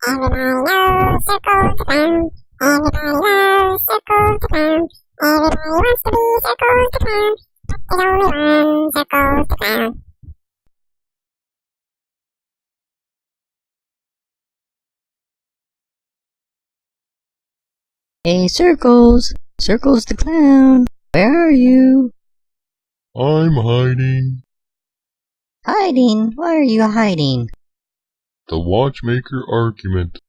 Everybody loves circles to clown. Everybody loves circles to clown. Everybody wants to be circles to clown. But there's only one circles to clown. Hey, Circles! Circles the Clown! Where are you? I'm hiding. Hiding? Why are you hiding? The Watchmaker Argument.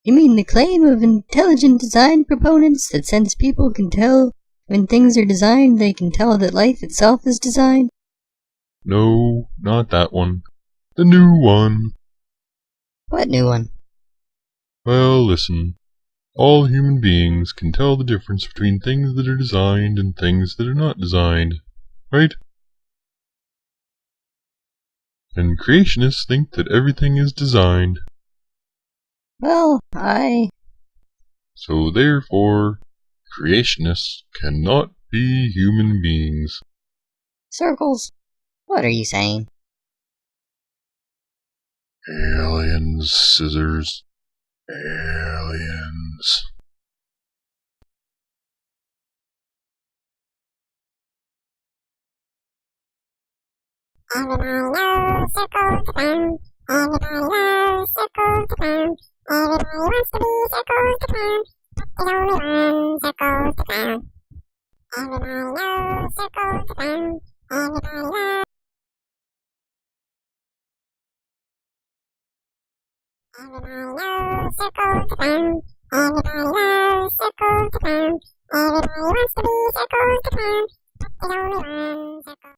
You mean the claim of intelligent design proponents that since people can tell when things are designed, they can tell that life itself is designed? No, not that one. The new one. What new one? Well, listen. All human beings can tell the difference between things that are designed and things that are not designed, right? And creationists think that everything is designed. Well, So therefore, creationists cannot be human beings. Circles? What are you saying? Aliens, scissors. Aliens. Everybody loves circles to clown. Everybody loves circles to clown. Everybody wants to be circles to clown. But there's only one circles to clown. Everybody loves circles to clown. Everybody loves. Everybody loves circles to clown. Everybody loves circles to clown. Everybody wants to be circles to clown. But there's only one circle.